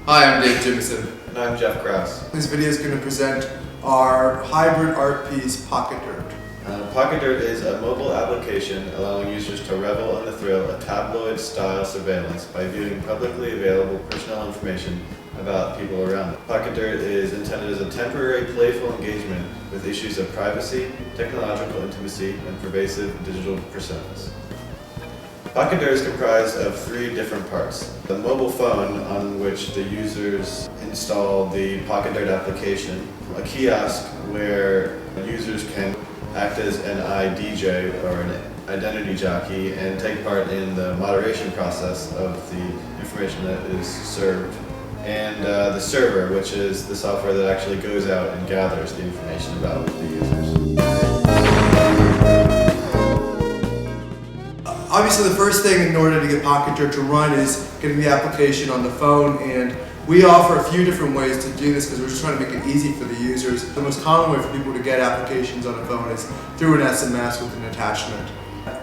Hi, I'm Dave Jimison. And I'm Jeff Krause. This video is going to present our hybrid art piece, Pocket Dirt. Pocket Dirt is a mobile application allowing users to revel in the thrill of tabloid-style surveillance by viewing publicly available personal information about people around them. Pocket Dirt is intended as a temporary, playful engagement with issues of privacy, technological intimacy, and pervasive digital personas. Pocket Dirt is comprised of three different parts. The mobile phone on which the users install the Pocket Dirt application, a kiosk where users can act as an IDJ or an identity jockey and take part in the moderation process of the information that is served, and the server, which is the software that actually goes out and gathers the information about the users. Obviously, the first thing in order to get Pocket Dirt to run is getting the application on the phone, and we offer a few different ways to do this because we're just trying to make it easy for the users. The most common way for people to get applications on a phone is through an SMS with an attachment.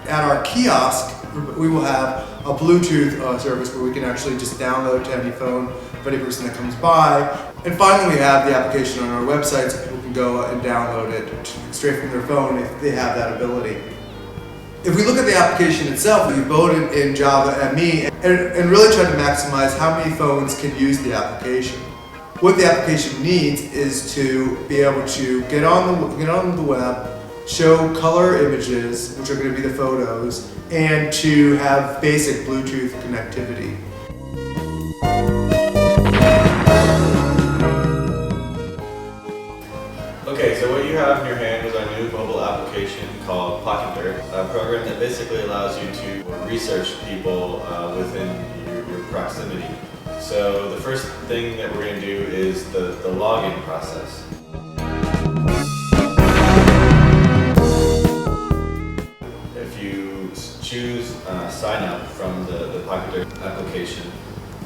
At our kiosk, we will have a Bluetooth service where we can actually just download to any phone of any person that comes by. And finally, we have the application on our website so people can go and download it straight from their phone if they have that ability. If we look at the application itself, we voted in Java ME and really tried to maximize how many phones can use the application. What the application needs is to be able to get on the web, show color images, which are going to be the photos, and to have basic Bluetooth connectivity. Okay, so what you have in your hand is our new mobile application called Pocket Dirt, a program that basically allows you to research people within your proximity. So the first thing that we're going to do is the login process. If you choose sign up from the Pocket Dirt application,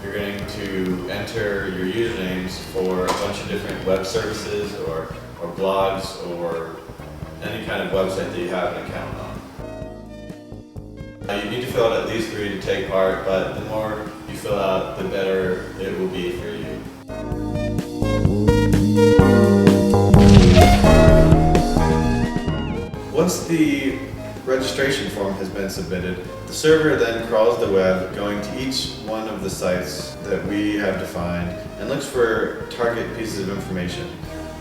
you're going to enter your usernames for a bunch of different web services or blogs or any kind of website that you have an account on. You need to fill out at least 3 to take part, but the more you fill out, the better it will be for you. Once the registration form has been submitted, the server then crawls the web, going to each one of the sites that we have defined and looks for target pieces of information.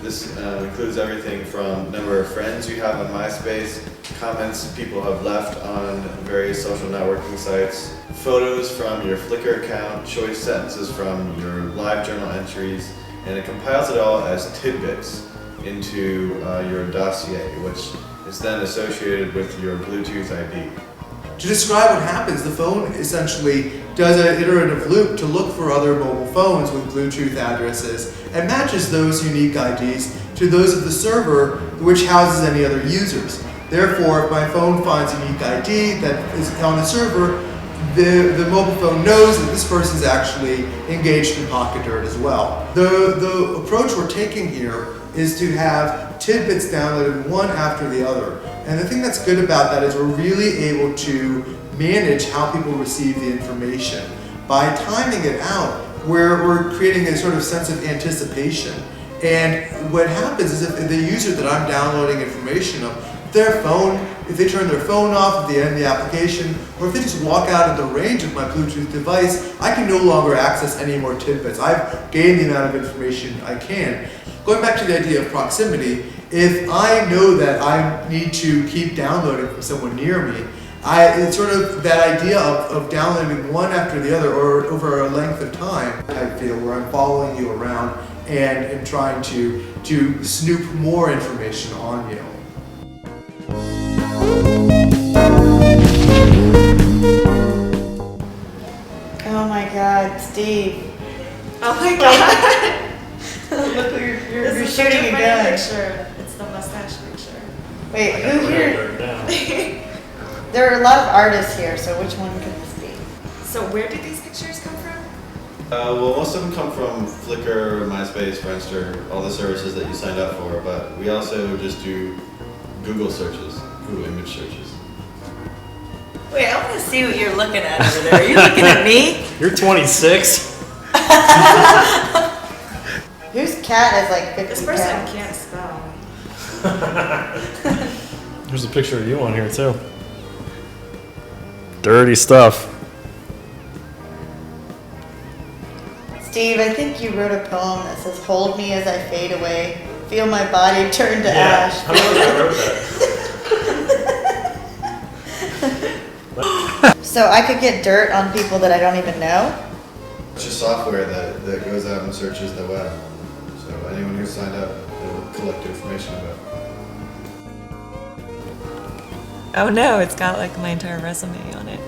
This includes everything from number of friends you have on MySpace, comments people have left on various social networking sites, photos from your Flickr account, choice sentences from your LiveJournal entries, and it compiles it all as tidbits into your dossier, which is then associated with your Bluetooth ID. To describe what happens, the phone essentially does an iterative loop to look for other mobile phones with Bluetooth addresses and matches those unique IDs to those of the server which houses any other users. Therefore, if my phone finds a unique ID that is on the server, the mobile phone knows that this person is actually engaged in Pocket Dirt as well. The approach we're taking here is to have tidbits downloaded one after the other. And the thing that's good about that is we're really able to manage how people receive the information. By timing it out, we're creating a sort of sense of anticipation. And what happens is if the user that I'm downloading information of, if they turn their phone off at the end of the application, or if they just walk out of the range of my Bluetooth device, I can no longer access any more tidbits. I've gained the amount of information I can. Going back to the idea of proximity, if I know that I need to keep downloading from someone near me, it's sort of that idea of downloading one after the other or over a length of time type feel where I'm following you around and trying to snoop more information on you. Oh my God, Steve. Oh my God. Look, you're This is shooting a gun. picture. It's the mustache picture. Wait, who here? There are a lot of artists here, so which one could this be? So where did these pictures come from? Well, most of them come from Flickr, MySpace, Friendster, all the services that you signed up for, but we also just do Google searches, Google image searches. Wait, I want to see what you're looking at over there. Are you looking at me? You're 26. Whose cat is like 50 This person cats? can't spell. There's a picture of you on here too. Dirty stuff. Steve, I think you wrote a poem that says, "Hold me as I fade away, feel my body turn to ash." I wrote that. So I could get dirt on people that I don't even know? It's just software that goes out and searches the web. So anyone who's signed up, it'll collect information about. Oh no, it's got like my entire resume on it.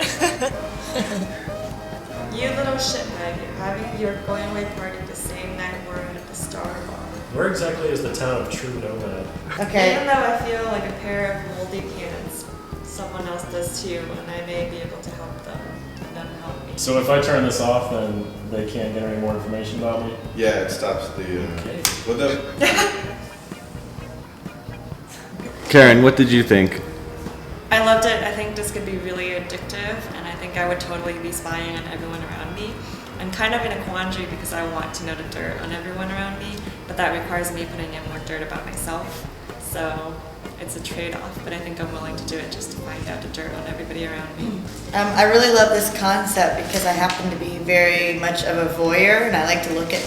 You little shithead, you're having your going away party the same night we're at the Star Bar. Where exactly is the town of True Nomad? Okay. Even though I feel like a pair of moldy cans, someone else does too, and I may be able to help them, and them help me. So if I turn this off, then they can't get any more information about me? Yeah, it stops the. Okay. What the? Karen, what did you think? I loved it. I think this could be really addictive, and I think I would totally be spying on everyone around me. I'm kind of in a quandary because I want to know the dirt on everyone around me, but that requires me putting in more dirt about myself. So it's a trade-off, but I think I'm willing to do it just to find out the dirt on everybody around me. I really love this concept because I happen to be very much of a voyeur, and I like to look at,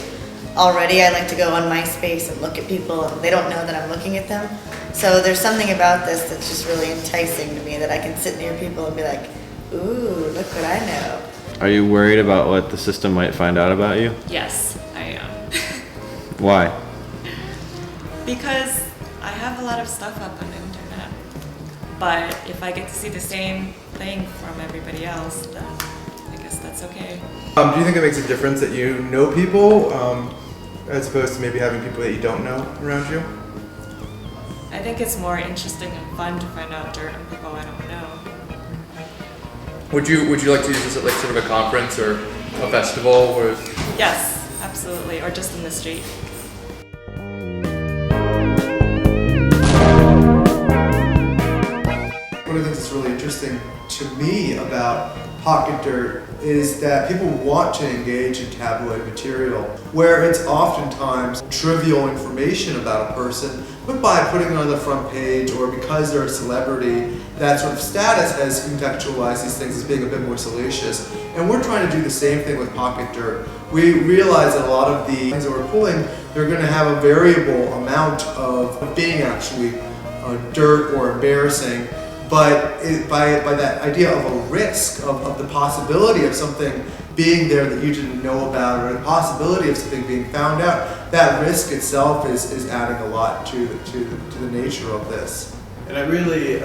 already I like to go on MySpace and look at people, and they don't know that I'm looking at them. So there's something about this that's just really enticing to me, that I can sit near people and be like, ooh, look what I know. Are you worried about what the system might find out about you? Yes, I am. Why? Because I have a lot of stuff up on the internet. But if I get to see the same thing from everybody else, then I guess that's okay. Do you think it makes a difference that you know people, as opposed to maybe having people that you don't know around you? I think it's more interesting and fun to find out dirt on people I don't know. Would you like to use this at like sort of a conference or a festival or? Yes, absolutely. Or just in the street. One of the things that's really interesting to me about Pocket Dirt is that people want to engage in tabloid material, where it's oftentimes trivial information about a person, but by putting it on the front page or because they're a celebrity, that sort of status has contextualized these things as being a bit more salacious. And we're trying to do the same thing with Pocket Dirt. We realize that a lot of the things that we're pulling, they're going to have a variable amount of being actually dirt or embarrassing. But by that idea of a risk, of the possibility of something being there that you didn't know about, or the possibility of something being found out, that risk itself is adding a lot to the nature of this. And it really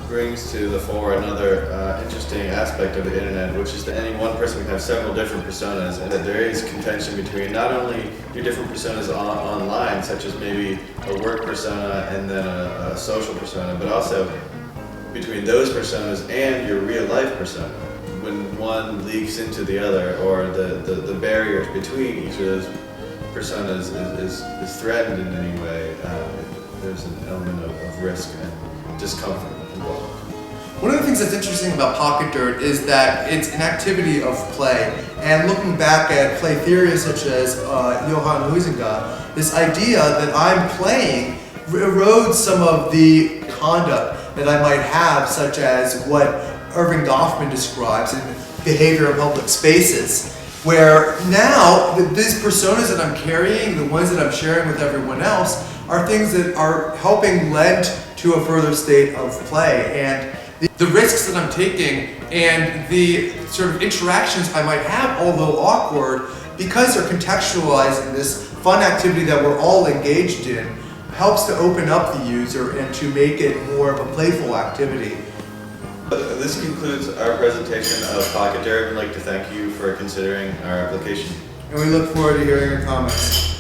brings to the fore another interesting aspect of the internet, which is that any one person can have several different personas, and that there is contention between not only your different personas online, such as maybe a work persona and then a social persona, but also between those personas and your real life persona. When one leaks into the other, or the barriers between each of those personas is threatened in any way, there's an element of risk and discomfort involved. One of the things that's interesting about Pocket Dirt is that it's an activity of play. And looking back at play theorists such as Johann Huizinga, this idea that I'm playing erodes some of the conduct that I might have, such as what Irving Goffman describes in behavior in public spaces, where now these personas that I'm carrying, the ones that I'm sharing with everyone else, are things that are helping lend to a further state of play. And the risks that I'm taking and the sort of interactions I might have, although awkward, because they're contextualized in this fun activity that we're all engaged in, helps to open up the user and to make it more of a playful activity. This concludes our presentation of Pocket Dirt. I'd like to thank you for considering our application. And we look forward to hearing your comments.